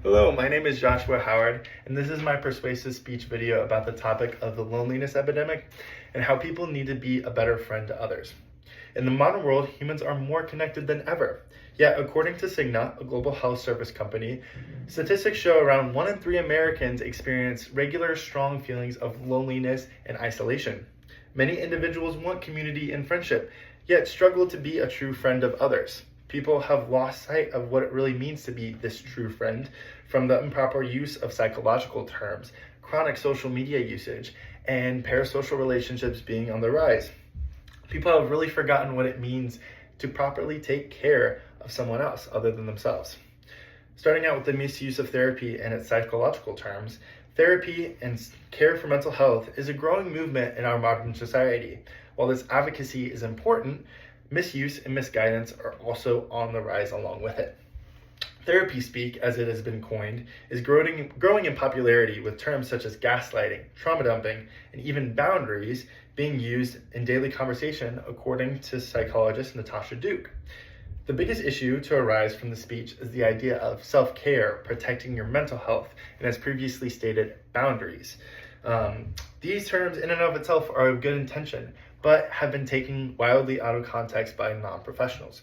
Hello, my name is Joshua Howard, and this is my persuasive speech video about the topic of the loneliness epidemic and how people need to be a better friend to others. In the modern world, humans are more connected than ever. Yet, according to Cigna, a global health service company, statistics show around 1 in 3 Americans experience regular, strong feelings of loneliness and isolation. Many individuals want community and friendship, yet struggle to be a true friend of others. People have lost sight of what it really means to be this true friend, from the improper use of psychological terms, chronic social media usage, and parasocial relationships being on the rise. People have really forgotten what it means to properly take care of someone else other than themselves. Starting out with the misuse of therapy and its psychological terms, therapy and care for mental health is a growing movement in our modern society. While this advocacy is important, misuse and misguidance are also on the rise along with it. Therapy speak, as it has been coined, is growing in popularity, with terms such as gaslighting, trauma dumping, and even boundaries being used in daily conversation, according to psychologist Natasha Duke. The biggest issue to arise from the speech is the idea of self-care, protecting your mental health, and as previously stated, boundaries. These terms in and of itself are of good intention, but have been taken wildly out of context by non-professionals.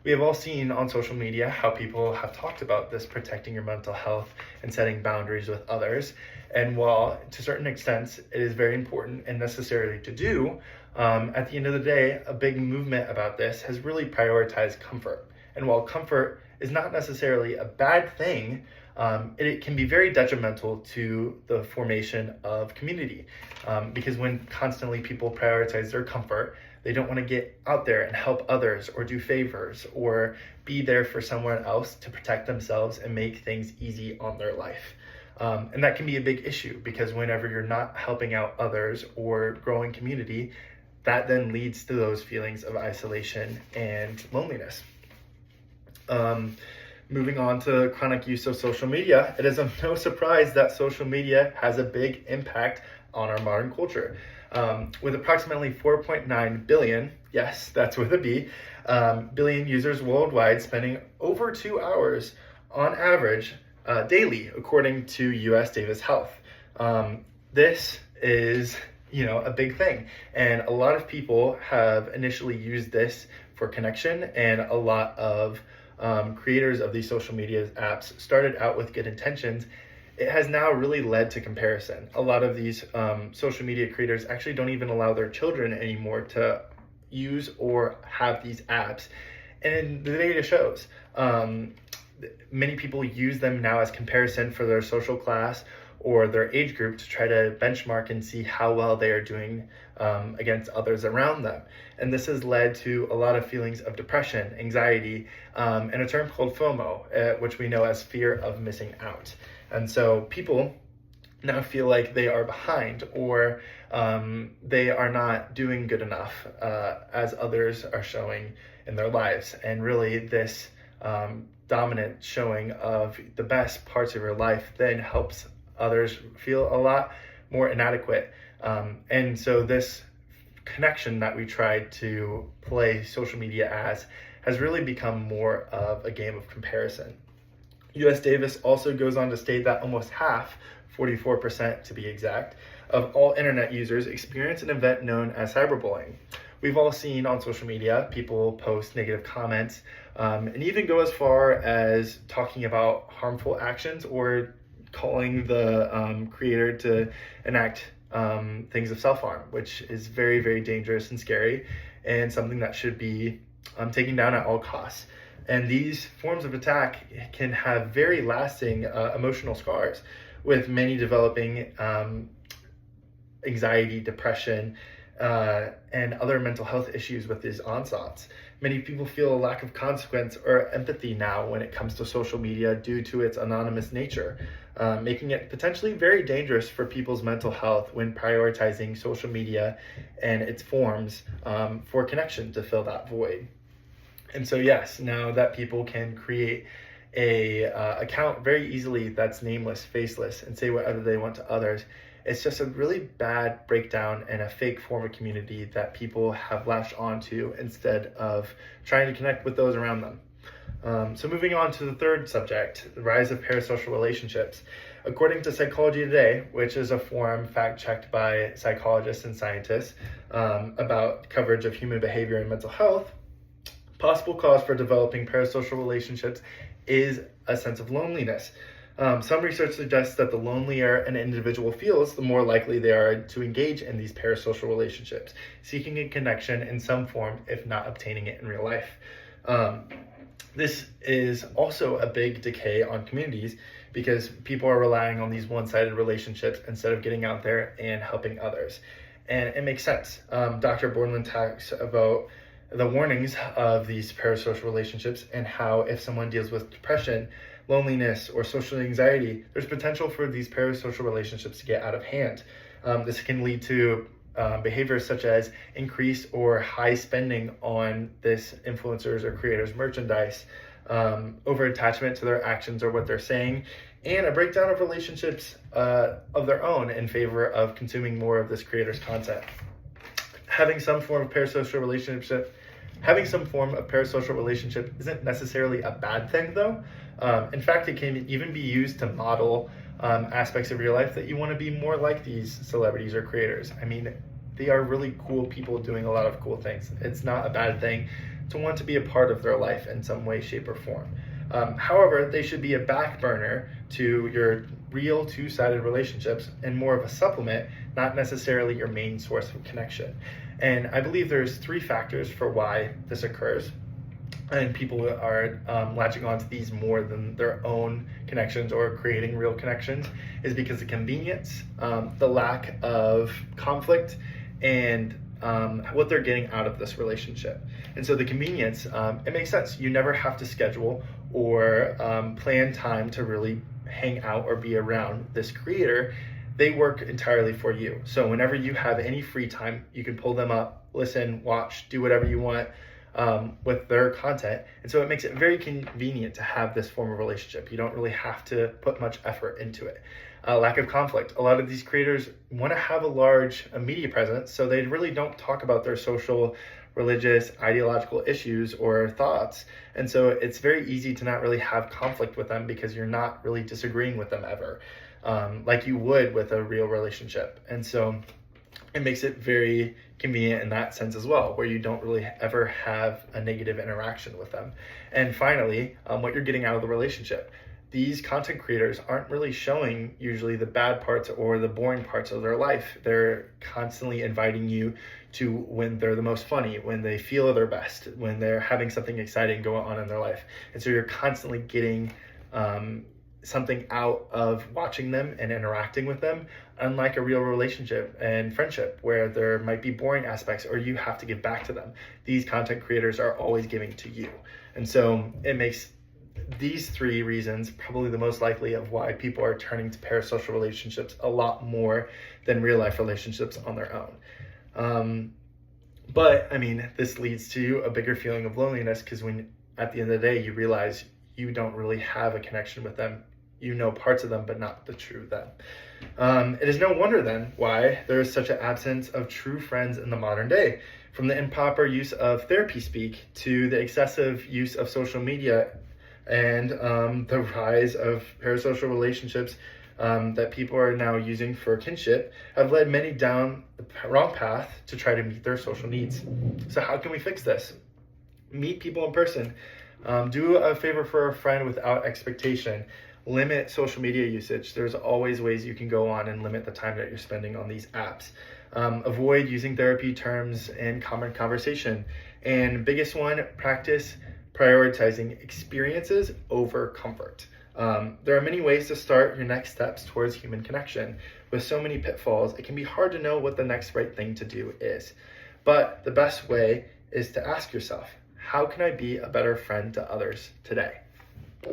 We have all seen on social media how people have talked about this protecting your mental health and setting boundaries with others. And while to certain extents it is very important and necessary to do, at the end of the day, a big movement about this has really prioritized comfort. And while comfort is not necessarily a bad thing, it can be very detrimental to the formation of community, because when constantly people prioritize their comfort, they don't want to get out there and help others or do favors or be there for someone else to protect themselves and make things easy on their life. And that can be a big issue, because whenever you're not helping out others or growing community, that then leads to those feelings of isolation and loneliness. Moving on to chronic use of social media, it is of no surprise that social media has a big impact on our modern culture. With approximately 4.9 billion, yes, that's with a B, billion users worldwide spending over 2 hours on average daily, according to US Davis Health. This is, a big thing. And a lot of people have initially used this for connection, and a lot of creators of these social media apps started out with good intentions. It has now really led to comparison. A lot of these social media creators actually don't even allow their children anymore to use or have these apps. And the data shows many people use them now as comparison for their social class or their age group, to try to benchmark and see how well they are doing against others around them. And this has led to a lot of feelings of depression, anxiety, and a term called FOMO, which we know as fear of missing out. And so people now feel like they are behind, or they are not doing good enough as others are showing in their lives. And really this dominant showing of the best parts of your life then helps others feel a lot more inadequate. And so this connection that we tried to play social media as has really become more of a game of comparison. US Davis also goes on to state that almost half, 44% to be exact, of all internet users experience an event known as cyberbullying. We've all seen on social media people post negative comments, and even go as far as talking about harmful actions or calling the creator to enact things of self-harm, which is very, very dangerous and scary, and something that should be taken down at all costs. And these forms of attack can have very lasting emotional scars, with many developing anxiety, depression, and other mental health issues with these onslaughts. Many people feel a lack of consequence or empathy now when it comes to social media due to its anonymous nature, making it potentially very dangerous for people's mental health when prioritizing social media and its forms for connection to fill that void. And so yes, now that people can create a account very easily that's nameless, faceless, and say whatever they want to others, it's just a really bad breakdown and a fake form of community that people have latched onto instead of trying to connect with those around them. So moving on to the third subject, the rise of parasocial relationships. According to Psychology Today, which is a forum fact-checked by psychologists and scientists about coverage of human behavior and mental health, possible cause for developing parasocial relationships is a sense of loneliness. Some research suggests that the lonelier an individual feels, the more likely they are to engage in these parasocial relationships, seeking a connection in some form, if not obtaining it in real life. This is also a big decay on communities because people are relying on these one-sided relationships instead of getting out there and helping others. And it makes sense. Dr. Borland talks about the warnings of these parasocial relationships and how if someone deals with depression, loneliness, or social anxiety, there's potential for these parasocial relationships to get out of hand. This can lead to behaviors such as increased or high spending on this influencers or creators' merchandise, over attachment to their actions or what they're saying, and a breakdown of relationships of their own in favor of consuming more of this creator's content. Having some form of parasocial relationship isn't necessarily a bad thing, though. In fact, it can even be used to model aspects of your life that you want to be more like these celebrities or creators. I mean, they are really cool people doing a lot of cool things. It's not a bad thing to want to be a part of their life in some way, shape, or form. However, they should be a back burner to your real two-sided relationships and more of a supplement, not necessarily your main source of connection. And I believe there's 3 factors for why this occurs. And people are latching onto these more than their own connections or creating real connections is because of convenience, the lack of conflict, and what they're getting out of this relationship. And so the convenience, it makes sense. You never have to schedule or plan time to really hang out or be around this creator. They work entirely for you. So whenever you have any free time, you can pull them up, listen, watch, do whatever you want with their content. And so it makes it very convenient to have this form of relationship. You don't really have to put much effort into it. Lack of conflict. A lot of these creators want to have a large media presence, so they really don't talk about their social, religious, ideological issues or thoughts. And so it's very easy to not really have conflict with them because you're not really disagreeing with them ever, like you would with a real relationship. And so it makes it very convenient in that sense as well, where you don't really ever have a negative interaction with them. And finally, what you're getting out of the relationship. These content creators aren't really showing usually the bad parts or the boring parts of their life. They're constantly inviting you to when they're the most funny, when they feel their best, when they're having something exciting going on in their life. And so you're constantly getting something out of watching them and interacting with them, unlike a real relationship and friendship where there might be boring aspects or you have to give back to them. These content creators are always giving to you. And so it makes these 3 reasons probably the most likely of why people are turning to parasocial relationships a lot more than real life relationships on their own. But I mean, this leads to a bigger feeling of loneliness because when at the end of the day you realize you don't really have a connection with them. You know parts of them, but not the true them. It is no wonder then why there is such an absence of true friends in the modern day. From the improper use of therapy speak to the excessive use of social media and the rise of parasocial relationships that people are now using for kinship have led many down the wrong path to try to meet their social needs. So how can we fix this? Meet people in person. Do a favor for a friend without expectation. Limit social media usage. There's always ways you can go on and limit the time that you're spending on these apps. Avoid using therapy terms in common conversation. And biggest one, practice prioritizing experiences over comfort. There are many ways to start your next steps towards human connection. With so many pitfalls, it can be hard to know what the next right thing to do is. But the best way is to ask yourself, how can I be a better friend to others today?